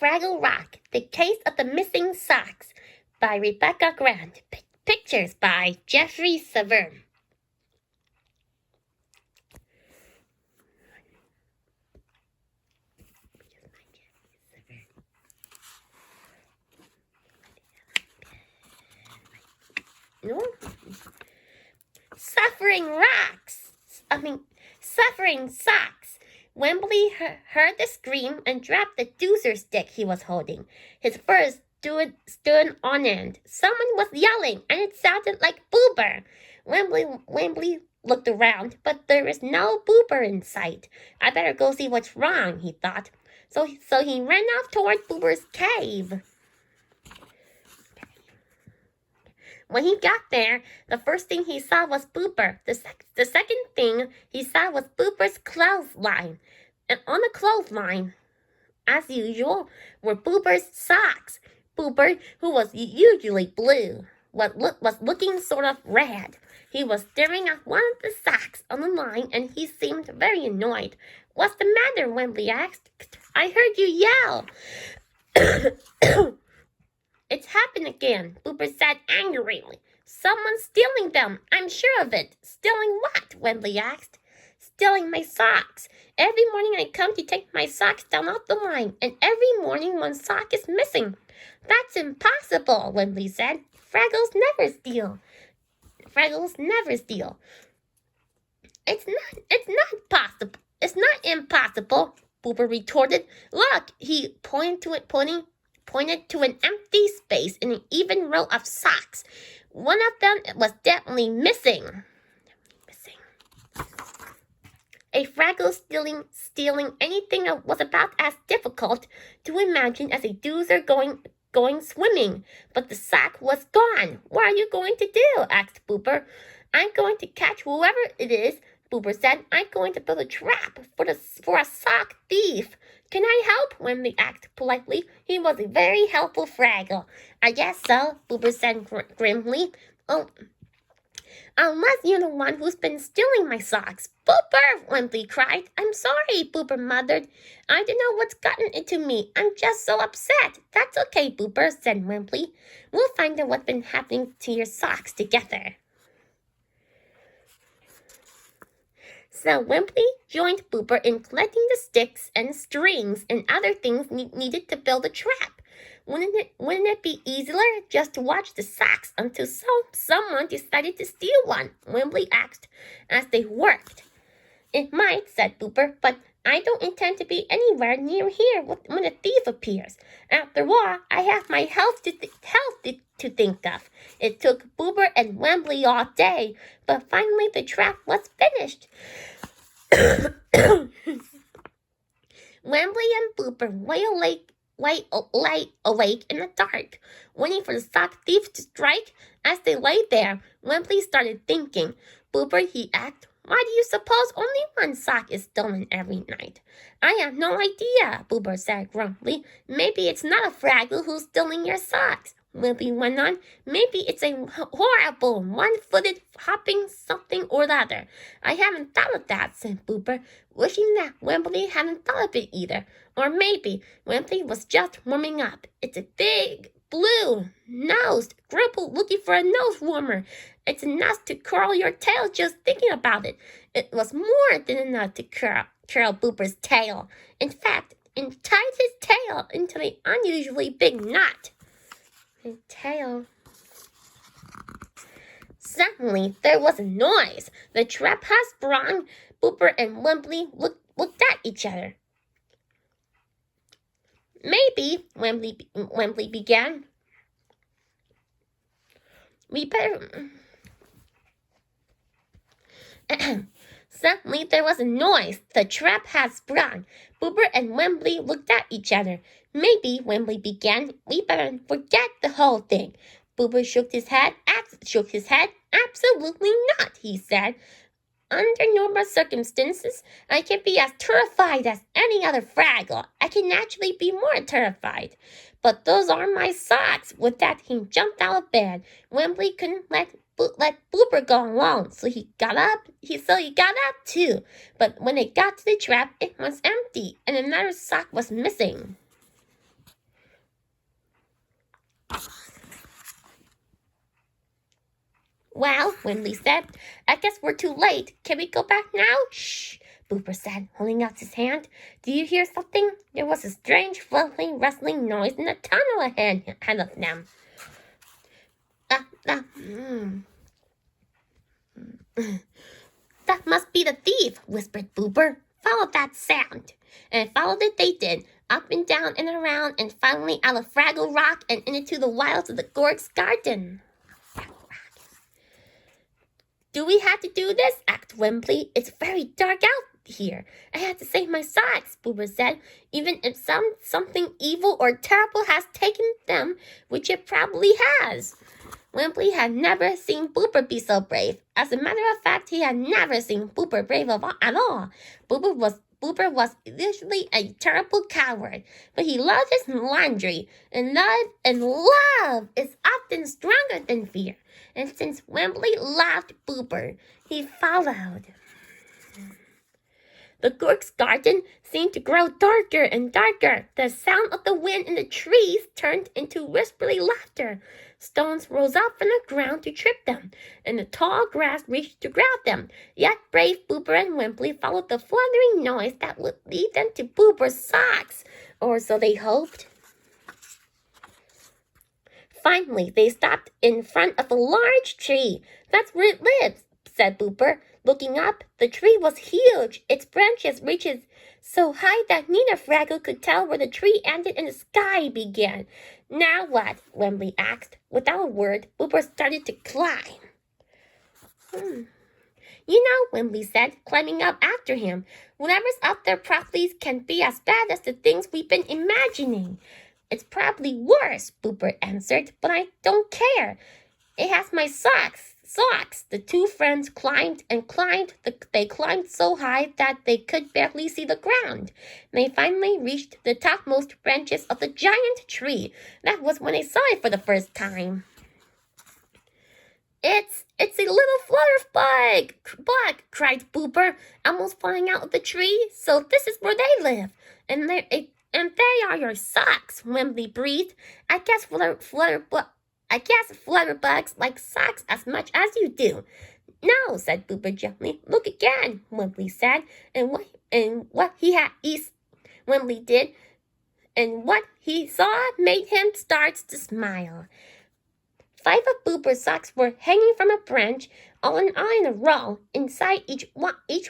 Fraggle Rock, The Case of the Missing Socks by Rebecca Grant. Pictures by Jeffrey Severn. Suffering socks. Wembley heard the scream and dropped the doozer stick he was holding. His fur stood on end. Someone was yelling, and it sounded like Boober. Wembley looked around, but there was no Boober in sight. I better go see what's wrong, he thought. So he ran off toward Boober's cave. When he got there, the first thing he saw was Boober. The second thing he saw was Boober's clothesline. And on the clothesline, as usual, were Boober's socks. Boober, who was usually blue, was looking sort of red. He was staring at one of the socks on the line, and he seemed very annoyed. "What's the matter?" Wembley asked. "I heard you yell." "It's happened again," Boober said angrily. "Someone's stealing them. I'm sure of it." "Stealing what?" Wembley asked. "Stealing my socks. Every morning I come to take my socks down off the line, and every morning one sock is missing." "That's impossible," Wembley said. Fraggles never steal. It's not possible. It's not impossible," Boober retorted. "Look," he pointed to an empty space in an even row of socks. One of them was definitely missing. A Fraggle stealing anything was about as difficult to imagine as a doozer going swimming. But the sock was gone. "What are you going to do?" asked Boober. "I'm going to catch whoever it is," Boober said. "I'm going to build a trap for a sock thief." "Can I help?" Wembley asked politely. He was a very helpful Fraggle. "I guess so," Boober said grimly. "Oh, unless you're the one who's been stealing my socks." "Boober!" Wembley cried. "I'm sorry," Boober muttered. "I don't know what's gotten into me. I'm just so upset." "That's okay, Boober," said Wembley. "We'll find out what's been happening to your socks together." So Wembley joined Boober in collecting the sticks and strings and other things needed to build a trap. Wouldn't it be easier just to watch the socks until someone decided to steal one?" Wembley asked as they worked. "It might," said Boober, "but I don't intend to be anywhere near here when a thief appears. After all, I have my health to think of." It took Boober and Wembley all day, but finally the trap was finished. Wembley and Boober lay awake in the dark, waiting for the sock thief to strike. As they lay there, Wembley started thinking. "Boober," he asked, "why do you suppose only one sock is stolen every night?" "I have no idea," Boober said grumpily. "Maybe it's not a Fraggle who's stealing your socks," Wembley went on. "Maybe it's a horrible, one-footed, hopping something or the other." "I haven't thought of that," said Boober, wishing that Wembley hadn't thought of it either. Or maybe Wembley was just warming up. "It's a big, blue-nosed gripple looking for a nose warmer. It's enough to curl your tail just thinking about it." It was more than enough to curl Boober's tail. In fact, it tied his tail into an unusually big knot. His tail. Suddenly, there was a noise. The trap house sprung. Boober and Wembley looked at each other. "Maybe," Wembley began. "We better..." Suddenly there was a noise. The trap had sprung. Boober and Wembley looked at each other. "Maybe," Wembley began, "we better forget the whole thing." Boober shook his head. "Absolutely not," he said. "Under normal circumstances, I can be as terrified as any other Fraggle. I can actually be more terrified. But those are my socks." With that, he jumped out of bed. Wembley couldn't let Boober go alone, so he got up too. But when they got to the trap, it was empty, and another sock was missing. Well, Wembley said, I guess we're too late. Can we go back now? Shh, Booper said, holding out his hand. Do you hear something? There was a strange, fluffing, rustling noise in the tunnel ahead of them. That must be the thief, whispered Booper. Follow that sound. And followed it they did, up and down and around, and finally out of Fraggle Rock and into the wilds of the Gorg's garden. Do we have to do this? Asked Wembley. It's very dark out here. I had to save my socks, Booper said, even if something evil or terrible has taken them, which it probably has. Wembley had never seen Booper be so brave. As a matter of fact, he had never seen Booper brave at all. Booper was usually a terrible coward, but he loved his laundry, and love is often stronger than fear. And since Wembley loved Booper, he followed. The Gorg's garden seemed to grow darker and darker. The sound of the wind in the trees turned into whispery laughter. Stones rose up from the ground to trip them, and the tall grass reached to grab them. Yet brave Booper and Wembley followed the fluttering noise that would lead them to Booper's socks, or so they hoped. Finally, they stopped in front of a large tree. That's where it lives, said Booper. Looking up, the tree was huge. Its branches reached so high that neither Fraggle could tell where the tree ended and the sky began. Now what? Wembley asked. Without a word, Booper started to climb. You know, Wembley said, climbing up after him, whatever's up there probably can't be as bad as the things we've been imagining. It's probably worse, Booper answered, but I don't care. It has my socks. The two friends climbed and climbed. They climbed so high that they could barely see the ground. They finally reached the topmost branches of the giant tree. That was when they saw it for the first time. It's a little flutter bug, cried Booper, almost flying out of the tree. So this is where they live, and they are your socks, Wembley breathed. I guess flutterbugs like socks as much as you do. No, said Booper gently. Look again, Wembley said, Wembley did, and what he saw made him start to smile. 5 of Booper's socks were hanging from a branch, all in a row. Inside each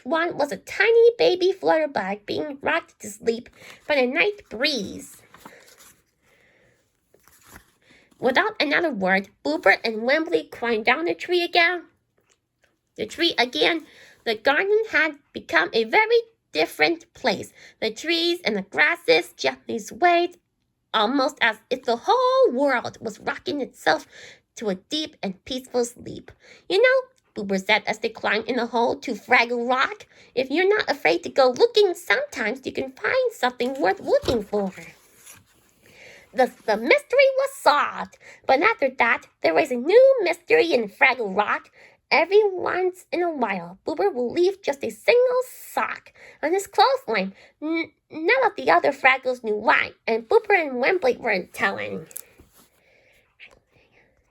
one was a tiny baby flutterbug being rocked to sleep by the night breeze. Without another word, Booper and Wembley climbed down the tree again. The garden had become a very different place. The trees and the grasses gently swayed, almost as if the whole world was rocking itself to a deep and peaceful sleep. You know, Booper said as they climbed in a hole to Fraggle Rock, if you're not afraid to go looking, sometimes you can find something worth looking for. The mystery was solved, but after that, there was a new mystery in Fraggle Rock. Every once in a while, Booper will leave just a single sock on his clothesline. None of the other Fraggles knew why, and Booper and Wembley weren't telling.